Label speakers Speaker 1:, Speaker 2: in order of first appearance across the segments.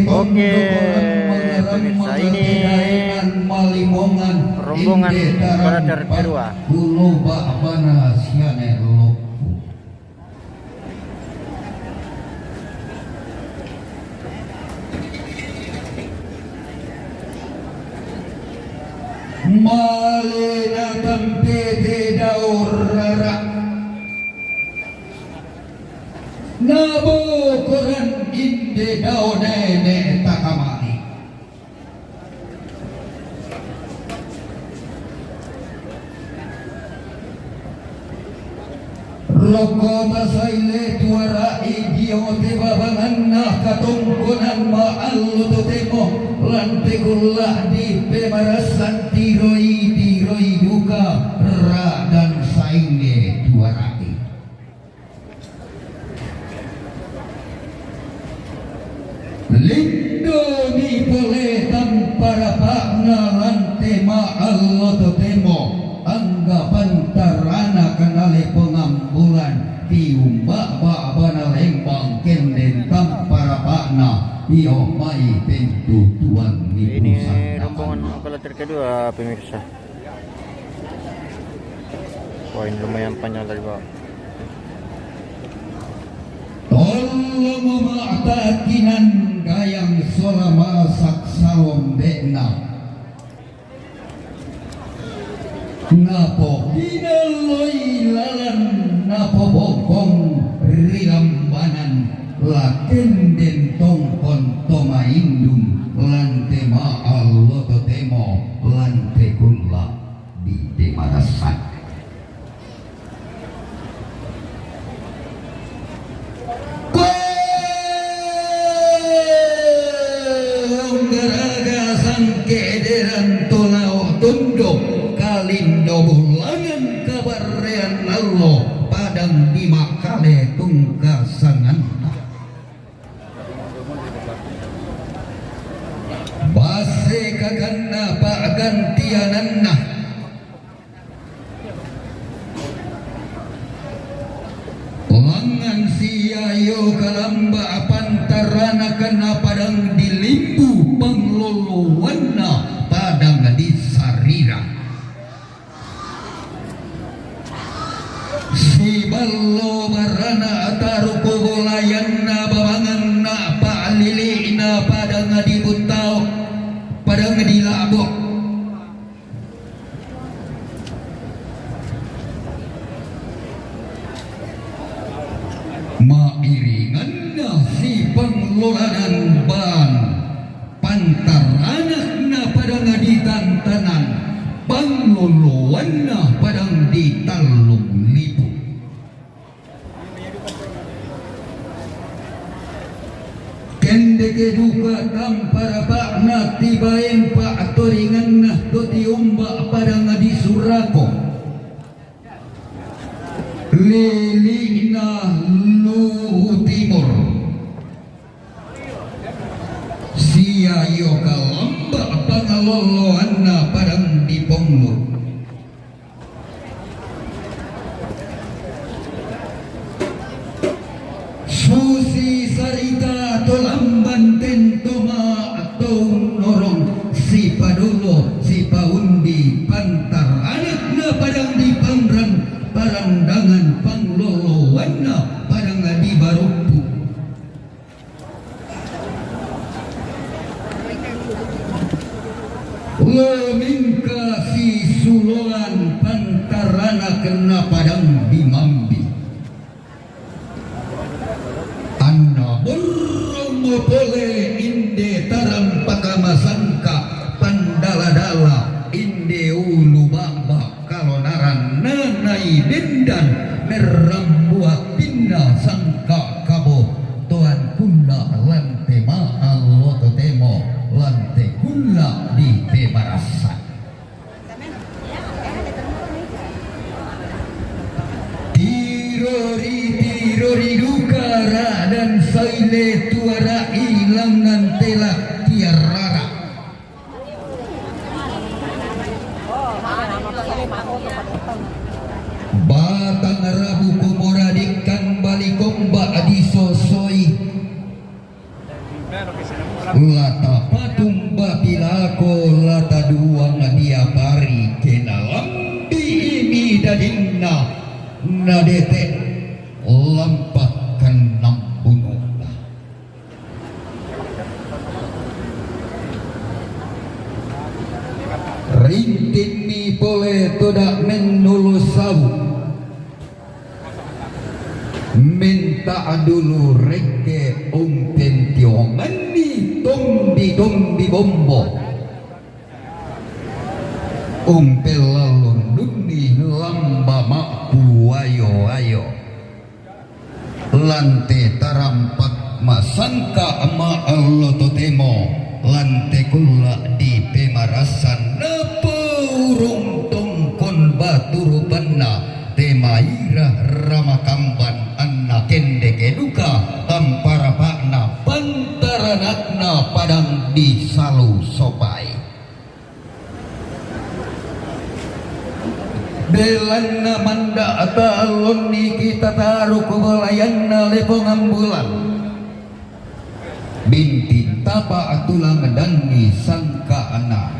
Speaker 1: Oke, pemirsa, ini rombongan kloter kedua.
Speaker 2: Malena tempete daurara Nabo koran inde daunene takamari Roko masaile tuara idiote babangan nah katungkunan ma'allu tutemo lantekullah di pemarasan tiroi duka ra dan sainge tuara Lindoni boleh tanpa rapakna lante ma'allu tutemo anggapan tarana kanale pengambulan tiumba ba'bana lembang kenden tanpa rapakna diomai pintu tuan
Speaker 1: Ini rombongan kloter kedua, pemirsa. Wah, ini lumayan panjang dari bawah.
Speaker 2: Tolong ma'takinan gayang solama saksalom dekna Napo kinaloy lalan napo bokong rilambanan laken den tongkon toma indum lante ma'allo totemo lante kunla di demarasan Garaga sangkederan tolao tunduk kalindo bulangan kabarean Allah padang bima kale tungkasangan base kaganna pak gantiananna langan siayo kalamba pantarana kena padang dilimbu pengluluwanna padang disarira si ballo barana ataruko bolayanna babanganna pa'lilina padang dibutau padang dilabok mairinganna si penglolanan ban pantar anakna padang ditantanan panglolowanna padang ditalung lipu kende keduka tampara bakna tibaen pak toringanna doti umba padang disurako lilina luhu timur siayo kalamba pangaloloanna padang diponglur susi sarita tolamban tentoma atau norong si padulo si paundi pantar anakna padang dipangran parandangan panglolowanna padang di barupu Lemingka si sulolan pantarana kena padang dimambi Anna burung pole inde taram pakamasangka pandaladala inde ulu baba kalonaran nanai dendan merambuah pinna sangka kabo tuan kunda lante ma'allo totemo lante kunda di pemarasan tirori dukara dan saile tuara ilangan telak tiarara batang rabu komoradikan balikomba adiso nadete lampahkan nampununa rintin mi boleh todak menulusau minta dulu reke umpen tiongani tombi bombo umpel lalu nuni lamba makpu ayo lante tarampak masangka ma allo totemo lante kula di pemarasan nepurung tongkon baturu panna tema irah ramakamban anna kende keduka tampara pakna pantaranakna padang di salu sopai belanna manda atalon ni kita taruh kubalayanna lepong ambulan binti tapa atulang dan ni sangka anak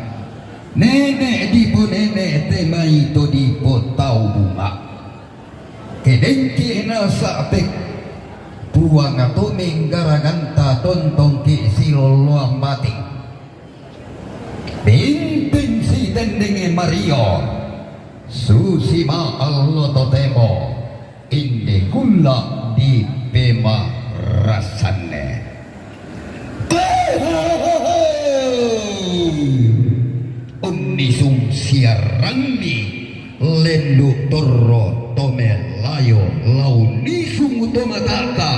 Speaker 2: nenek dipo nenek tema itu dipo tau bunga kedengki na sapek puang atau menggaraganta tontong ki siloluang mati bintin si dendenge Mario susima allo totemo inde kula di pema rasane unisung siarangi lendu torro tomelayo launisung tomataka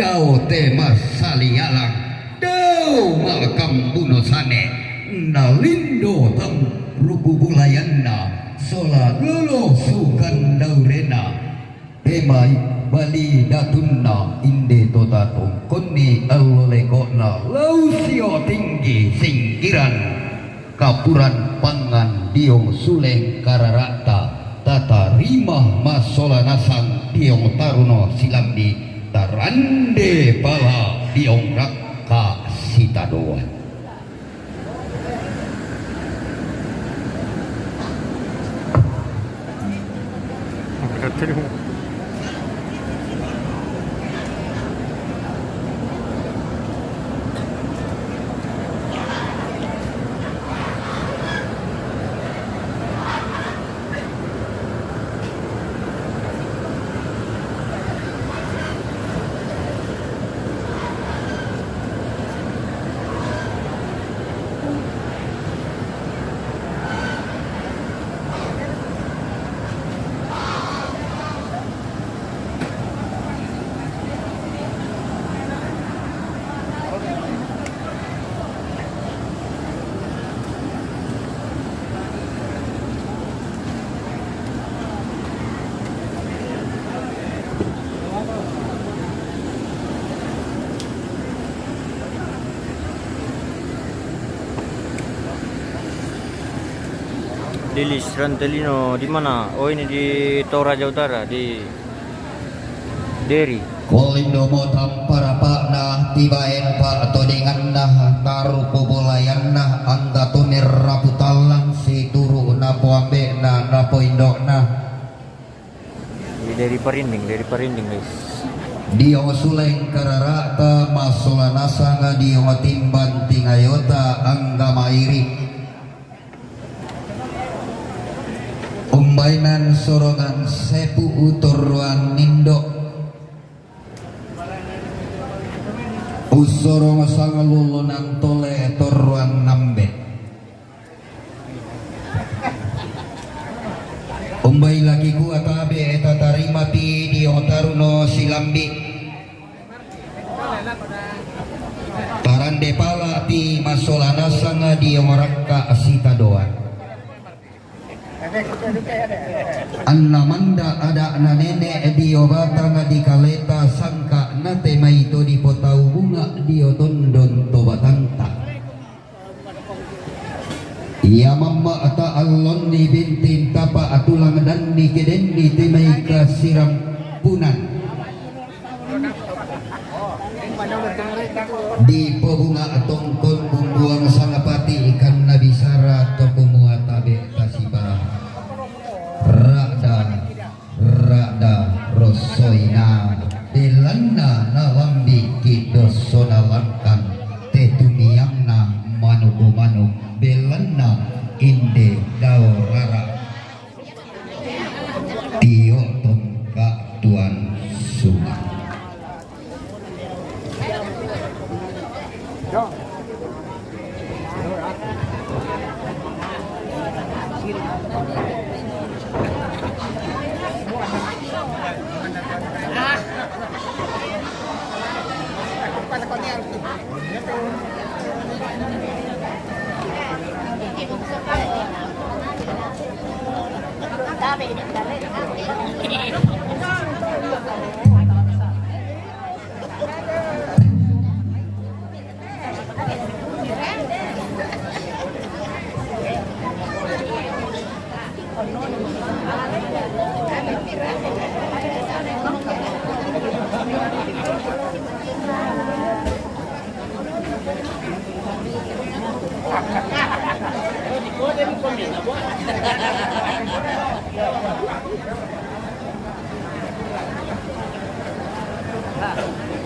Speaker 2: dao tema salialang dao makam bunosane nalindo tam ruku bulayanna sola lolo sukan daurena temai bali datunna inde totatung koni allolekona lausio tinggi singkiran kapuran pangan diong suleng kararata tata rimah masola nasang diong taruno silamdi tarande pala diong rakka sitadoan
Speaker 1: Lilis Rantelino di mana? Oh ini di Toraja Utara di Deri.
Speaker 2: Kolindo mo tampara pak na tibaen pak todingan nah taru pobolayan nah angga tonir raputalang si turu na poambe na poindok nah
Speaker 1: Dari Parinding guys.
Speaker 2: Dio suleng kararata masola nasanga dio timban tingayota angga mairi umbainan sorongan sepu uturuan nindo usorong sangalulunan tole toruan nambe umbai lagi ku atabe eta tarima pi di otaruno silambi tarande pala pi masolana sanga di orakka asita doan anna manda ada na nenek di obata nga di kaleta sangka na tema itu di potau bunga di otondon tobatanta iya mamma ata allon ni bintin tapa atulang dan ni keden ni temai kasiram punan di pebunga tongkon bumbuang sangapati ikan nabi sara toko muatabe tasibah rada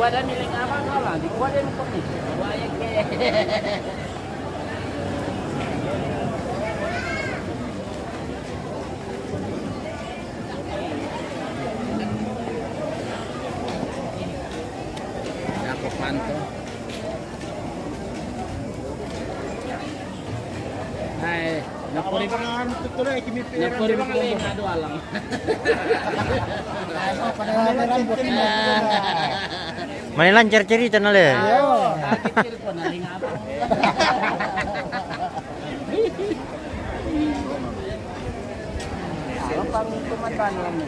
Speaker 3: badan miling apa kalah di badan kok ni. Wah ke. Aku pantau. Hai, napuri bang tutuloy kimi pera. Napuri bang lagi ngado alang.
Speaker 1: Main lancar cerita na le.
Speaker 3: Ayo, kecil ko na ling apa. Kalau kami kumakan kami.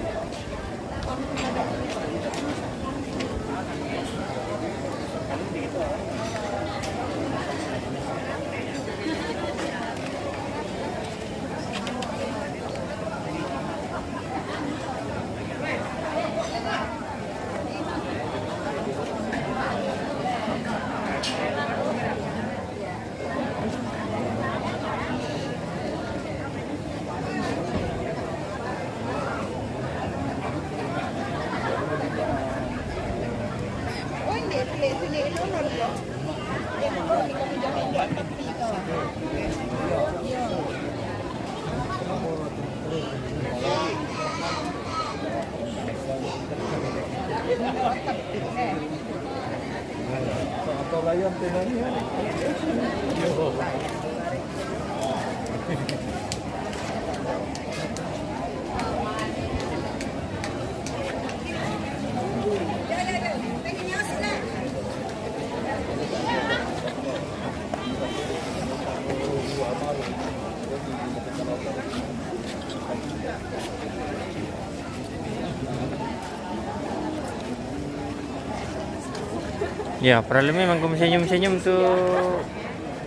Speaker 1: Ya, problemnya memang kung senyum-senyum tuh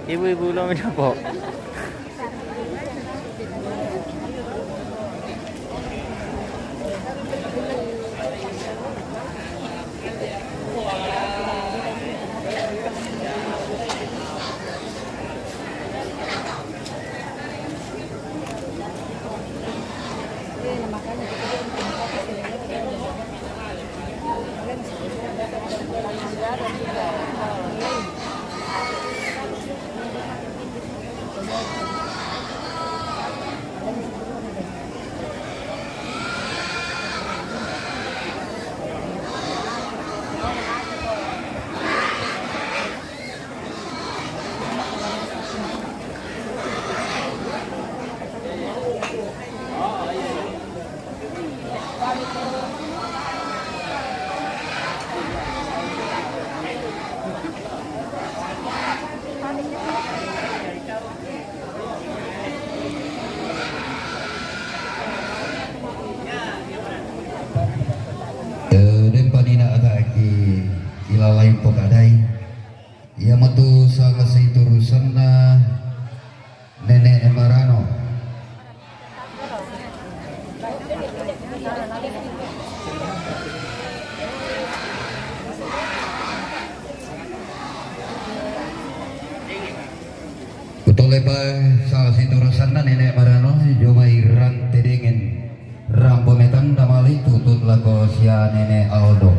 Speaker 1: ibu-ibu lo po.
Speaker 2: Ilalai pokadai ia metu salasi turusanna nenek Emarano kutolepa salasi turusanna nenek Emarano jomai rante dengan rampometan damali tutut lako sia nenek Aldo.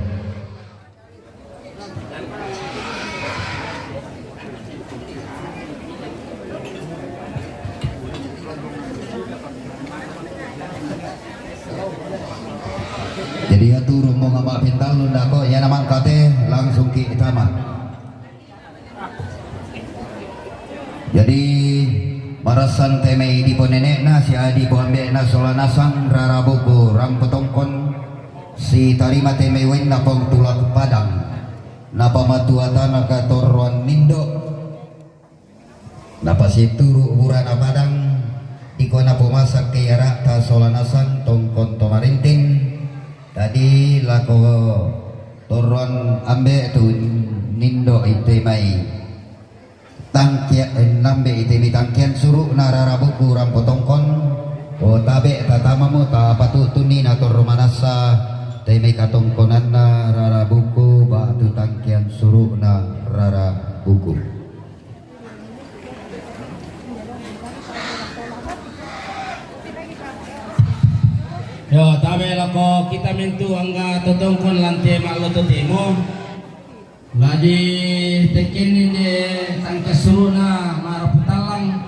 Speaker 2: Jadi ya turun mau ngapa pintal nunda kok ya namang kate langsung ki itama. Jadi marasan temei di nenek na si adi po ambe na solanasang rarabuku ram petongkon si tarima temei wen na pong tulak padang na pamatuatan na katorwan nindo na pasituru urana padang iko na pumasak kayara ta solanasang tongkon tomarintin. Tadi lako toron ambe tu nindo itemai tangkia nambe itemi tangkian suruh narara buku rampotongkon o tabe tatamamu ta patu tuni nator romanasa temi katongkonan narara buku batu tangkian suruh narara buku.
Speaker 3: Yo tabe lako kita mentu angga totongkon lante maklo totemo Ladi tekin di tangka suruna maraputalang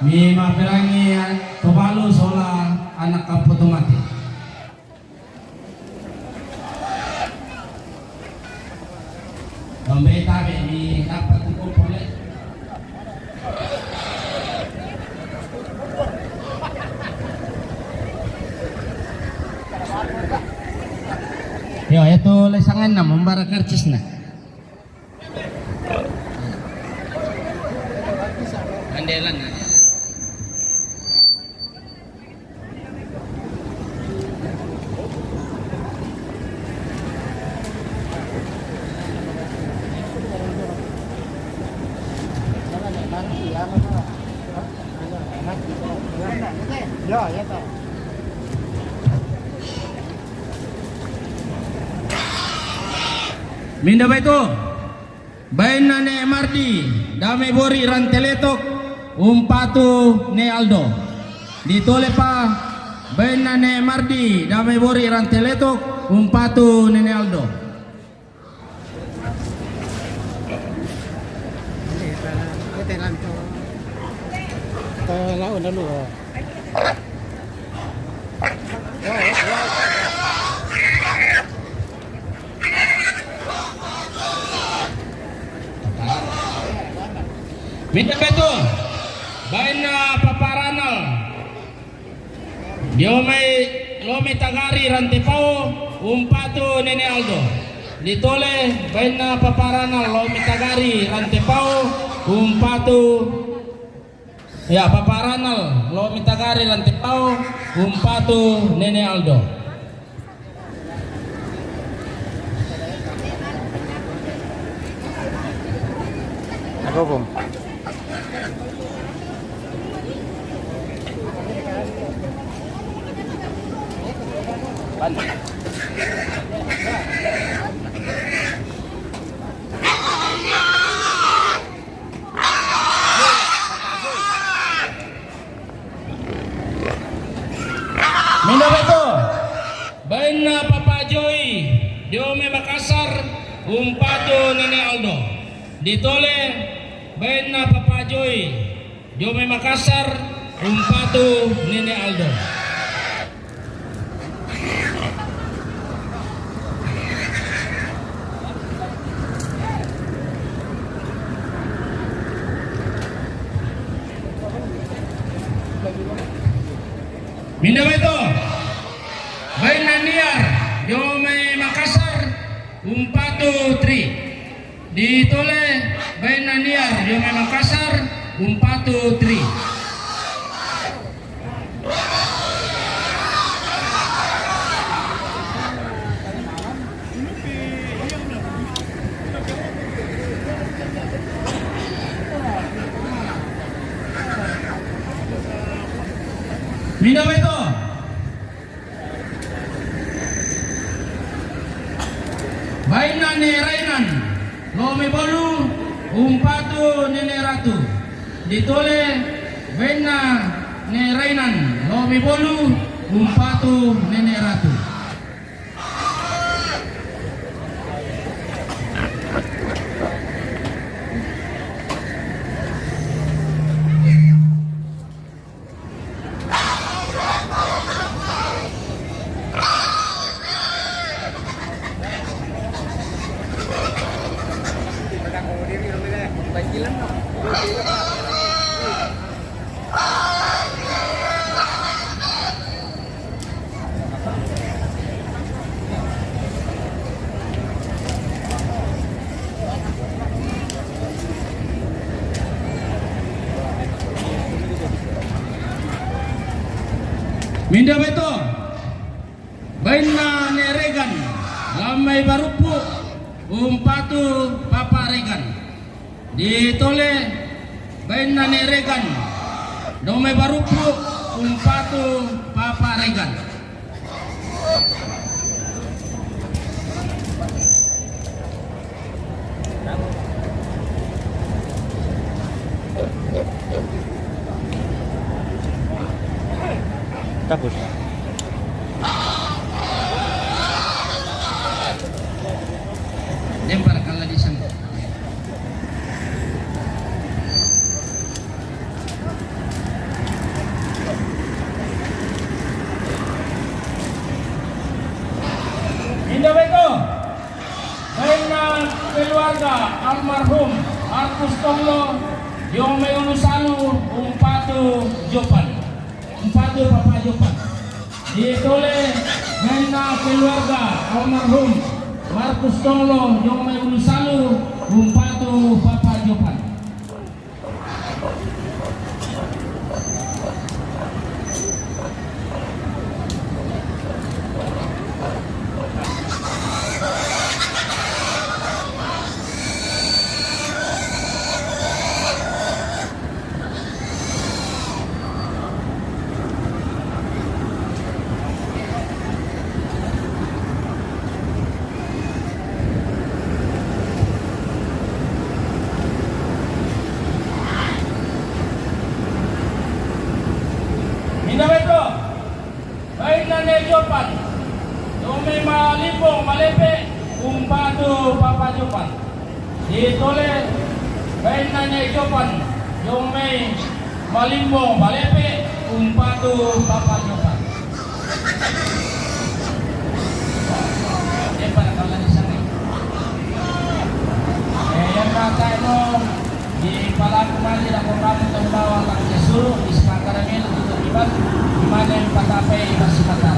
Speaker 3: mi maperangi tobalu sola anak kaputu mati. Dombe tabe mi dapat tukul boleh. Yo itu lesangan na membara karcis na. Andelan na.
Speaker 4: Ya, ya tahu.
Speaker 3: Minda ba ito? Bayan na ni MRD, dami bori ranteletok, umpatu ni Aldo. Dito le pa, bayan na ni MRD, dami bori ranteletok, umpatu ni Aldo.
Speaker 4: Ito lang to. Laon na lo.
Speaker 3: Minta beto, bayan na paparanal. Dio may lomi tagari rantepao, umpatu ni Aldo. Ditole bayan na paparanal lomi tagari rantepao, umpatu ya paparanal lomi tagari rantepao, umpatu ni Aldo.
Speaker 1: Ako po.
Speaker 3: Minda beto, bayan na Papa Joy, Dio may Makassar, umpatu ni Aldo. Ditole, bayan na Papa Joy, Dio may Makassar, umpatu ni Aldo. Minda beto, bayan na Niar, Dio may Makassar, umpatu 3. Ditole, bayan na Niar, Dio may Makassar, umpatu 3. Minda beto, bayan na ni Rainan, Lomi Bolu, umpatu ni Ratu. Ditole, bayan na ni Rainan, Lomi Bolu, umpatu ni Ratu. Minda beto, bayan na ni Regan, lamay barupu, umpatu Papa Regan. Ditole, bayan na ni Regan, domay barupu, umpatu Papa Regan.
Speaker 1: Tapos.
Speaker 3: Lempar kalau di sana. keluarga almarhum Artus Tonglo yung may ulusalo umpado Jopan. Umpado Papa Jopan. Dituleh na keluarga almarhum Marcus Tonglo yung may ulusalo umpado Papa Jopan. Minabeto, baik na Jopan, yung may malipong malepe, umpado Papa Jopan. Dituleh, baik na Jopan, yung may malimpong malepe, umpado Papa Jopan. Yan pa nakala ni Sanay. Yan na tayo, di pala kumali na kung kapit ang bawang ang Yasuro, isang karamil, di mana yung patapay masih mata.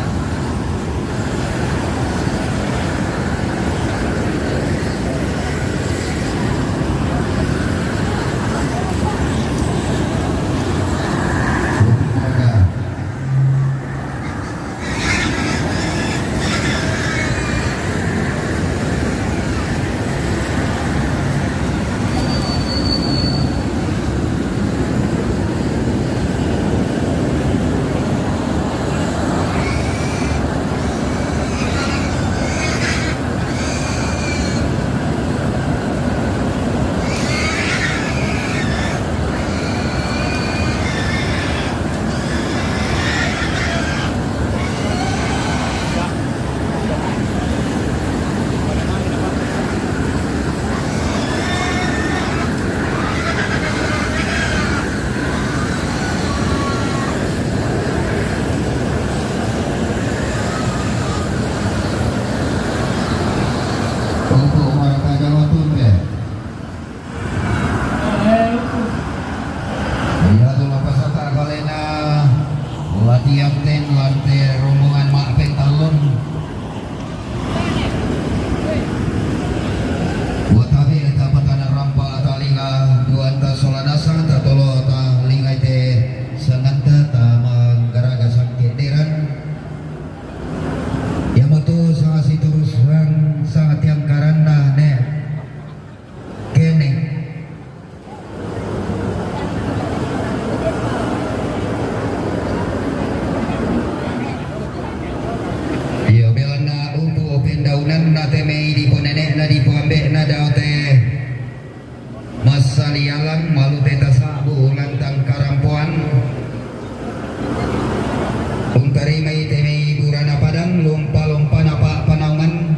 Speaker 3: Salialang malu teta sabu lantang karampuan untari mai temei burana padang lompa-lompa napa panaungan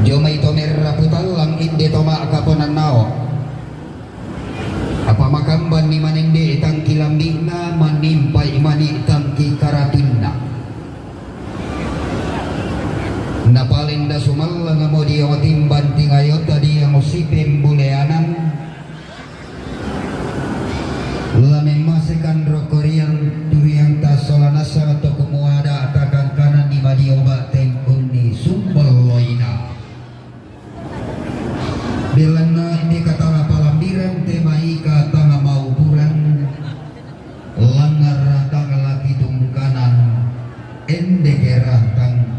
Speaker 3: jomai tomer raputal lang inde toma kaponan nao apa makam ban mi manende tangki lambingna manimpai mani tangki karatinna napalinda sumal nga mo di awatimban tingayot tadi yang usipim buleanan lamin masikan rokorian duriyang tasolanasa atau kumuada takang kanan di madioba tengkun ni sumbal loina bilana ini kata palambiran temai kata mauburan langar ratang laki tungkanan endekera tang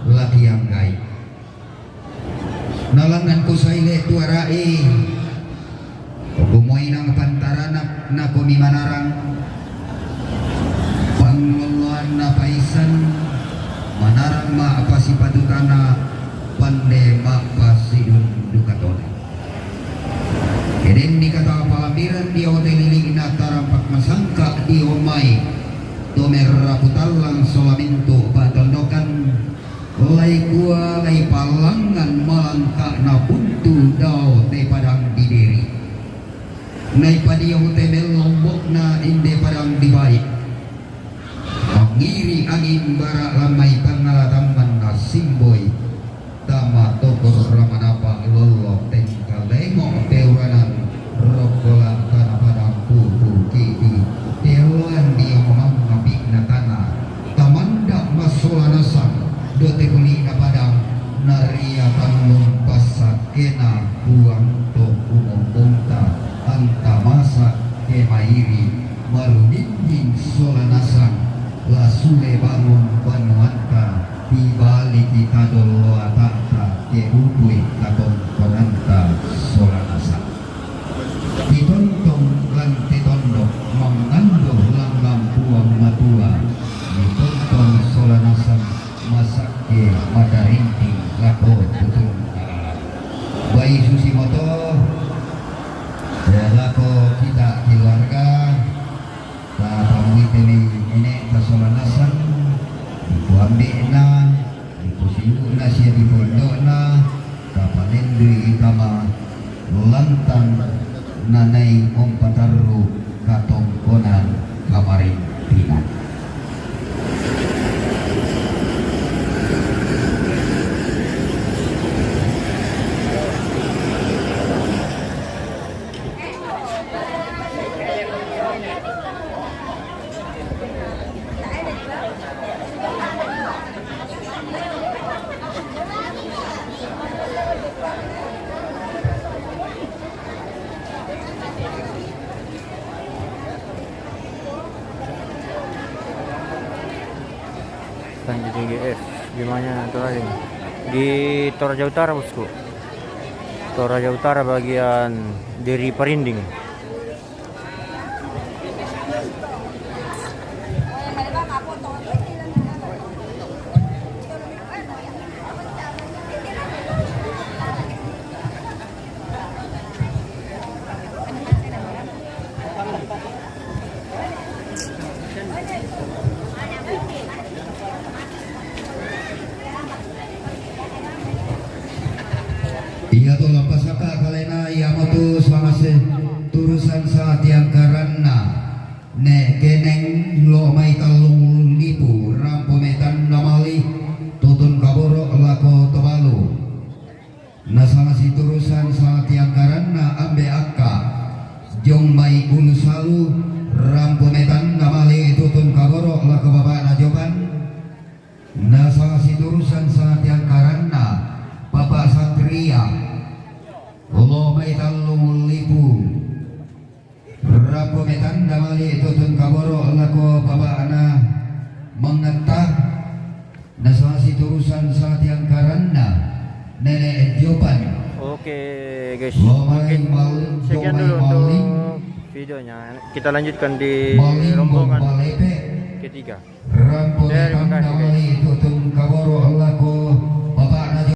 Speaker 3: lagi yang gay nalangan ko sa ile tuarai gumoy ng pantaranak na kumimanarang pangluluan na paisan manarang maapasi padukana pande maapasi dukatone keden di kata palambiran di oteliling na tarampak masangka di omay tomerra putalang solaminto patondokan lai gua lai palangan malangka na buntu daw te padang didiri nai padiyaw te lombok na inde padang dibaik mangiri angin bara lamay pangalatamban na simboy tama tokor
Speaker 2: tuli na padang naria tanong pasakena buang to umumungta anta masa ke mairi marudinding solanasan lasule bangun banuanta tibali kita dolo atata ke ubui katong konanta solanasan ditontong lan titondok mangando langgam buang matua ditontong solanasan masake madarinting lako tutung bayi susi moto lako kita keluarga tak pamui tele ini tasolanasan iku ambena iku sinduna sia di pondokna kapalendri itama lantang nanai ompataru katongkonan kamaring pinan.
Speaker 1: Tanjung GS gimana terakhir di Toraja Utara bosku. Toraja Utara bagian Deri Parinding.
Speaker 2: Iya to lampasaka kalena iya motu swangase turusan saat yang karana ne keneng lo mai talung lipu rampo metan namali tutun kaboro lako tobalu nasama si turusan saat yang karana ambe akka jong mai ulu salu rampo metan namali tutun kaboro lako bapak najoban nasama si turusan saat yang karana Bapak Satria lo mai talung lipu rapo metan damali tutun kaboro lako bapak ana mengetah nasasi turusan saat yang karanda nenek jopan.
Speaker 1: Oke guys,
Speaker 2: Lo
Speaker 1: mungkin
Speaker 2: maling
Speaker 1: sekian dulu untuk videonya. Kita lanjutkan di rombongan ketiga.
Speaker 2: Rampo
Speaker 1: Terima
Speaker 2: metan
Speaker 1: kasih, guys.
Speaker 2: damali tutun kaboro